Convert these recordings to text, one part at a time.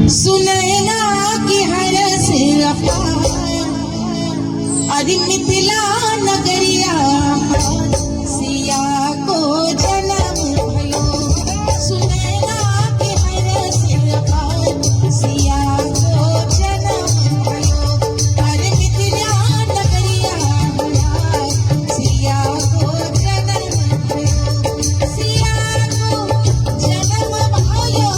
सुनैना की हरस अरे मिथिला नगरिया सिया को जन्म भयो। सुनैना की हरस सिया को जन्म भयो। अरे मिथिला नगरिया सिया को जन्म भयो। सिया को जन्म भयो।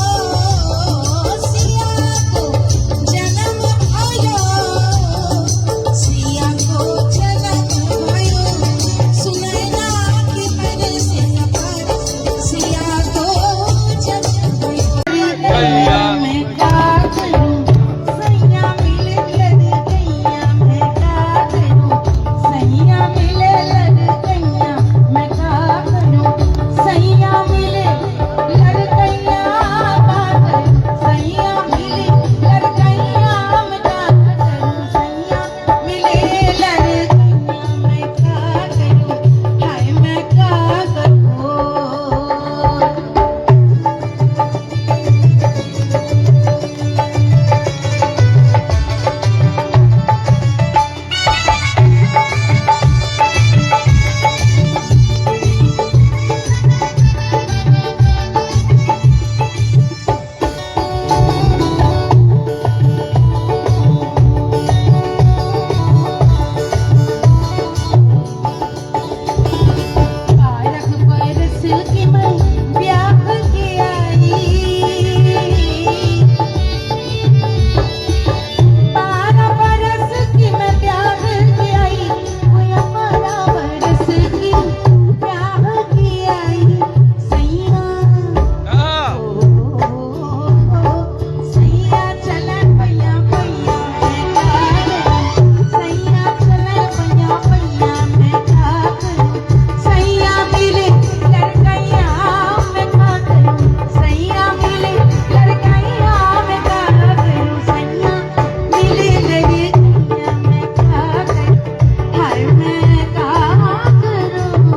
सिया को जन्म भयो। सिया को जन्म भयो। सुनैना की हरस सिया को जन्म भयो। मैं का करूं सैया मिले लग गैया। मैं का करूं सैया मिले लग गैया। मैं का करूं सैया मिले लग गैया। सैया मिले लग गैया। मैं का करूं सैया मिले लग गैया। मैं का करूं हाय मैं का करूं। पारक बरस की मैं ब्याह के आई। 12 बरस की मैं ब्याह के आई। वो 12 बरस की ब्याह के आई। सैया सैया चलन पैया पैया मैं का करूं। सैया चलन पैया पैया मैं का करूं। सैया मिले लड़कैया मैं का करूं। सैया मिले लड़कैया मैं का करूं। सैया मिले लड़कैया मैं का करूं हाय मैं का करूं।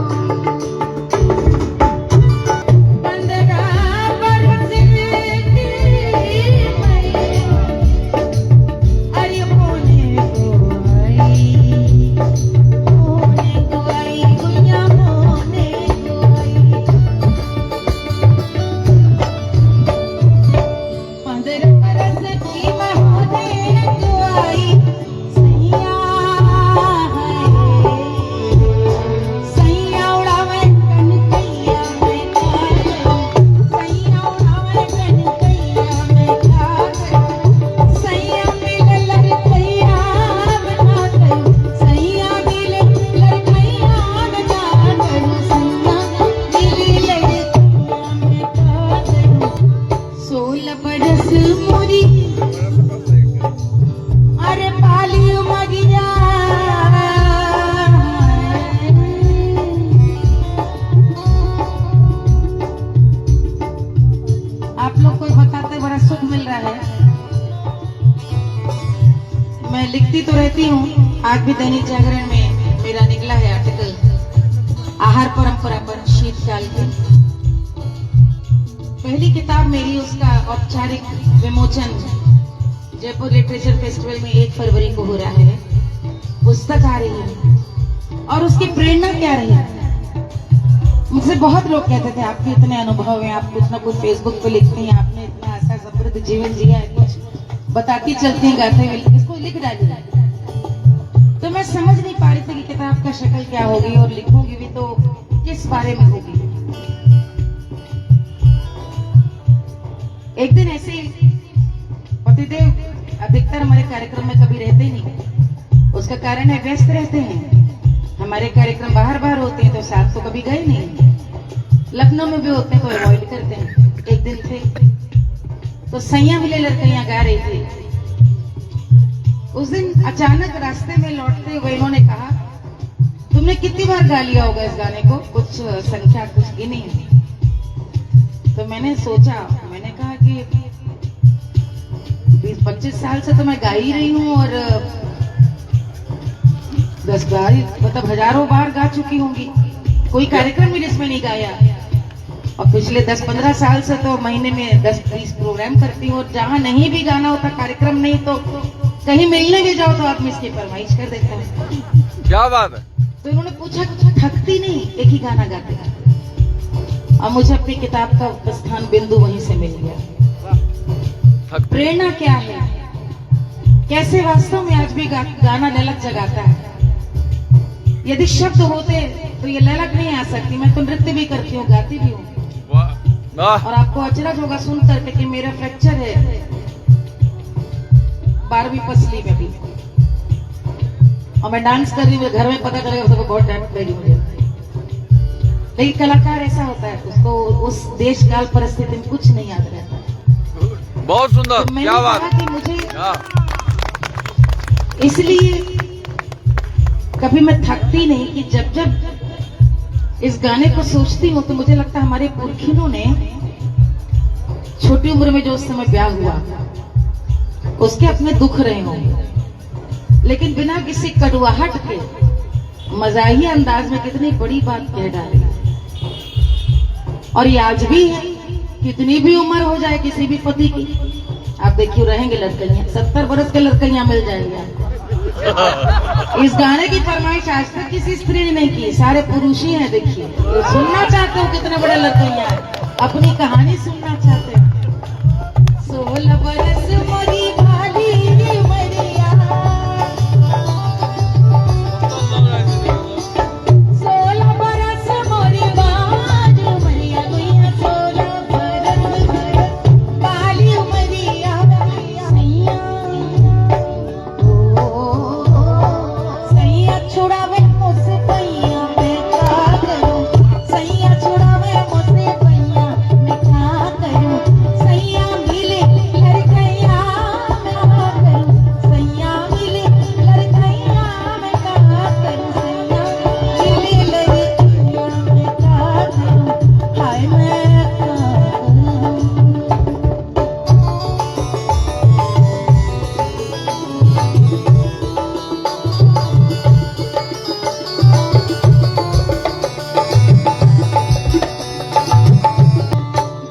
15 बरस की मैं अरे होने को आई। होने को आई गुइया होने को आई। 15 बरस की मैं होने को आई। सैया है सैया उड़ावे कनकैया मैं का करूं। सैया उड़ावे कनकैया मैं का करूं। सैया मिले लड़कैया मैं का करूं। सैया मिले लड़कैया मैं का करूं। सैया मिले लड़कैया मैं का करूं। 16 बरस मोरी अरे पाली उमरिया। आप लोग को बताते बड़ा सुख मिल रहा है। मैं लिखती तो रहती हूँ। आज भी दैनिक जागरण में मेरा निकला है आर्टिकल आहार परंपरा पर शीतकाल की। पहली किताब मेरी उसका औपचारिक विमोचन जयपुर लिटरेचर फेस्टिवल में 1 फरवरी को हो रहा है। पुस्तक आ रही है और उसकी प्रेरणा क्या रही। मुझसे बहुत लोग कहते थे आपके इतने अनुभव हैं, आप कुछ ना कुछ फेसबुक पे लिखते हैं, आपने इतना ऐसा समृद्ध जीवन जिया है, कुछ बताती चलती हैं गाते हुए, इसको लिख डालिए। तो मैं समझ नहीं पा रही थी कि किताब का शक्ल क्या होगी और लिखूंगी भी तो किस बारे में होगी। एक दिन ऐसे ही पतिदेव अधिकतर हमारे कार्यक्रम में कभी रहते नहीं। उसका कारण है व्यस्त रहते हैं। हमारे कार्यक्रम बाहर बाहर होते हैं तो साथ तो कभी गए नहीं। लखनऊ में भी होते हैं तो अवॉइड करते हैं। एक दिन थे तो सैया मिले लड़कैया गा रही थी। उस दिन अचानक रास्ते में लौटते हुए इन्होंने कहा तुमने कितनी बार गा लिया होगा इस गाने को, कुछ संख्या कुछ गिनी। तो मैंने सोचा, मैंने कहा कि 20-25 साल से तो मैं गा ही रही हूँ और 10 बार मतलब हजारों बार गा चुकी होंगी। कोई कार्यक्रम भी जिसमें नहीं गाया। और पिछले 10-15 साल से तो महीने में 10-20 प्रोग्राम करती हूँ, और जहाँ नहीं भी गाना होता, कार्यक्रम नहीं तो कहीं मिलने भी जाओ तो आदमी इसकी फरमाइश कर देता है। क्या बात है। तो इन्होंने पूछा थकती नहीं एक ही गाना गाते गाते, और मुझे अपनी किताब का उपस्थान बिंदु वहीं से मिल गया। प्रेरणा क्या है, कैसे वास्तव में आज भी गाना ललक जगाता है। यदि शब्द होते तो ये ललक नहीं आ सकती। मैं तो नृत्य भी करती हूँ, गाती भी हूँ, और आपको अचरज होगा सुन करके कि मेरा फ्रैक्चर है 12वीं पसली में भी, और मैं डांस कर रही हूँ, घर में पता चलेगा सबको बहुत टाइम लगेगी मुझे। लेकिन कलाकार ऐसा होता है, उसको उस देश काल परिस्थिति में कुछ नहीं याद रहता। बहुत सुंदर, तो क्या बात कि मुझे इसलिए कभी मैं थकती नहीं कि जब जब इस गाने को सोचती हूँ तो मुझे लगता है हमारे पुरखिनों ने छोटी उम्र में जो उस समय ब्याह हुआ उसके अपने दुख रहे होंगे, लेकिन बिना किसी कड़वाहट के मजाही अंदाज में कितनी बड़ी बात कह डाली। और ये आज भी है, कितनी भी उम्र हो जाए किसी भी पति की, आप देखिए रहेंगे लड़कइयां, 70 बरस के लड़कइयां मिल जाएंगे आपको। इस गाने की फरमाइश आज तक किसी स्त्री ने नहीं की, सारे पुरुष ही हैं। देखिए तो सुनना चाहते हो कितने बड़े लड़कइयां हैं, अपनी कहानी सुनना चाहते हैं। 16 बरस मोरी भाली मरिया, 16 बरस मोरी बाज मरिया, 16 बरस भाली मरिया। सैया छुड़ावे मुझसे पैया मैं क्या करूं, सैया छुड़ावे मुझसे पैया मैं क्या करूं, सैया मिले लड़कैया मैं क्या करूं, सैया मिले लड़कैया मैं क्या करूं, सैया मिले लड़कैया मैं क्या करूं, हाय मैं क्या करूं।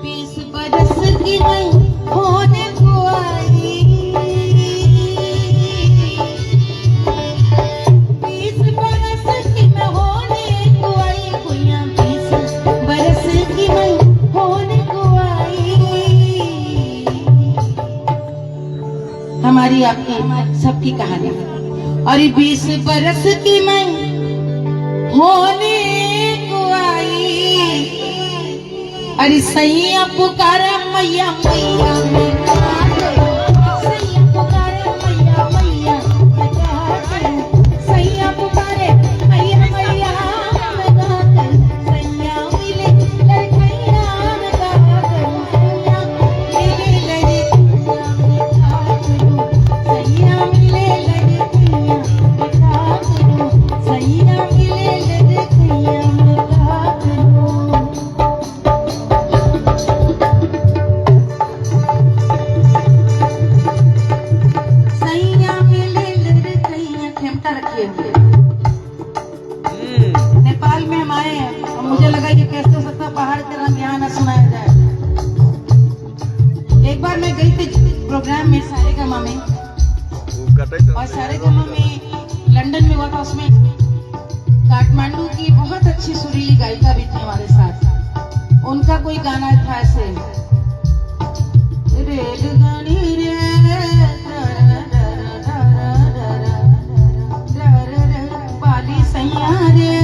बीस बरस की मैं होने को आई, 20 बरस की मैं होने को आई, भैया 20 बरस की मैं होने को आई। हमारी आपकी सबकी कहानी, और ये 20 बरस की मैं होने को आई। अरे सैया पुकारा मैया मैया मैं क्या करूं, सैया पुकारे मैया मैया मैं क्या करूं, सैया पुकारे मैया मैया मैं क्या करूं, सैया मिले लड़कैया मैं क्या करूं, सैया मिले लड़कैया मैं क्या करूं, सैया मिले लड़कैया मैं क्या करूं, सैया मिले लड़कैया मैं क्या करूं। सैया मिले लड़कैया, खेमटा रखिए। नेपाल में हम आए हैं और मुझे लगा कि कैसे सकता पहाड़ के रंग यहाँ न सुनाया जाए। एक बार मैं गई थी प्रोग्राम में सारेगामा में, और सारेगामा में लंदन में हुआ था, उसमें काठमांडू की बहुत अच्छी सुरीली गायिका भी थी हमारे साथ। उनका कोई गाना था ऐसे, रेलगाड़ी रे पाली सैया रे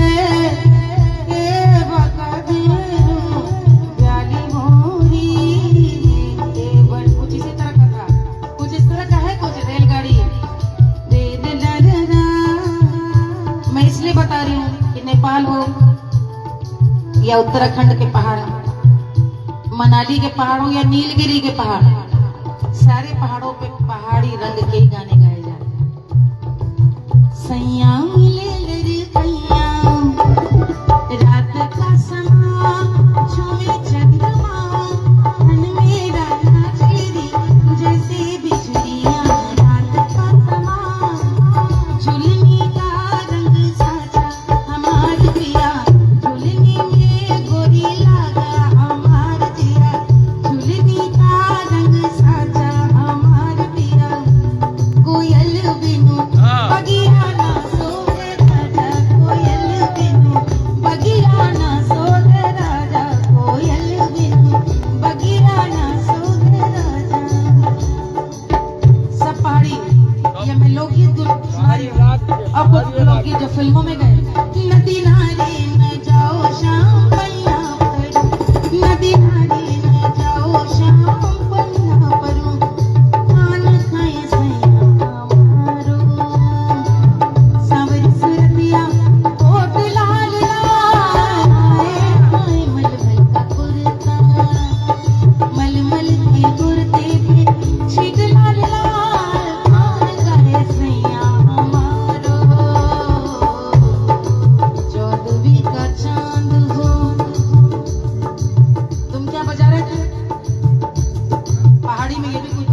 ए बका देरू प्याली मोरी, कुछ इसी तरह का था, कुछ इस तरह का है, कुछ रेलगाड़ी मैं इसलिए बता रही हूँ कि नेपाल हो या उत्तराखंड के पहाड़, मनाली के पहाड़ हो या नीलगिरी के पहाड़, सारे पहाड़ों पे पहाड़ी रंग के ही गाने गाए जाते हैं। सैया मिले लड़कैया, रात का समा छुए चंद्रमा, मन मेरा नाचेरी जैसे बिजलियां, रात का समा झुलनी का रंग साजा हमार पिया, झुलनी में गोरी लागा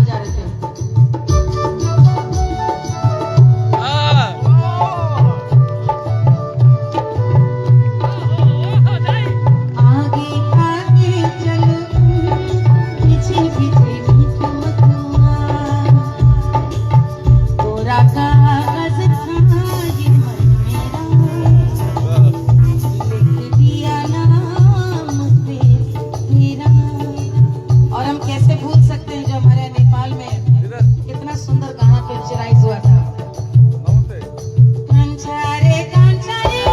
जा रहे थे। आगे आगे चलो पीछे पीछे मीठा मधुआ तोरा कागज था ये मन मेरा लिख दिया नाम पे तेरा। और हम कैसे भूल सकते हैं जो हमारे नेपाल में कितना सुंदर गाना पिक्चराइज हुआ था। कांचारे कांचारे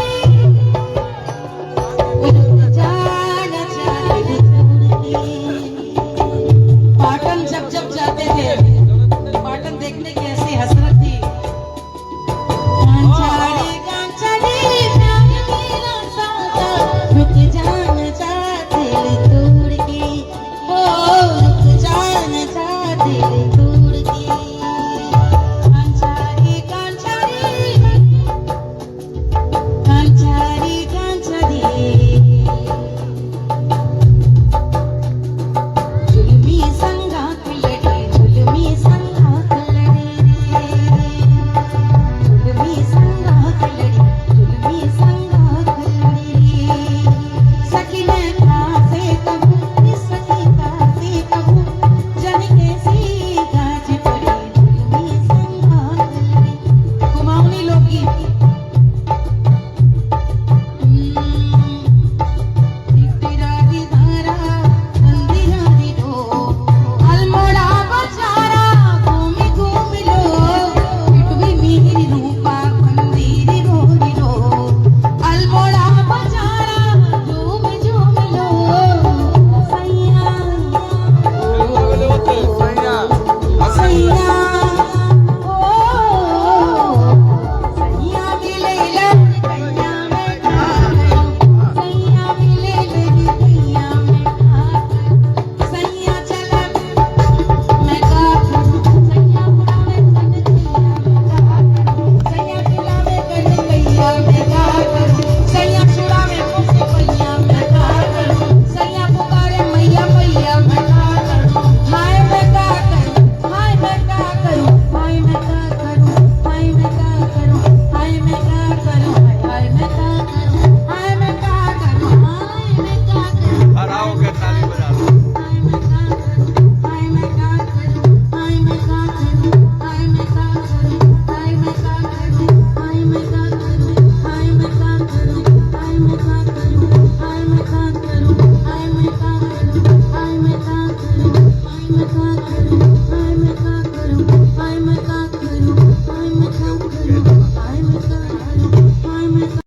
जाना चाहते थे। पाटन जब जब जाते थे, पाटन देखने की ऐसी हसरत थी। कांचारे कांचारे प्यार मेरा सादा रुक जाना चाहते तोड़ के, ओ रुक जाना चाहते तोड़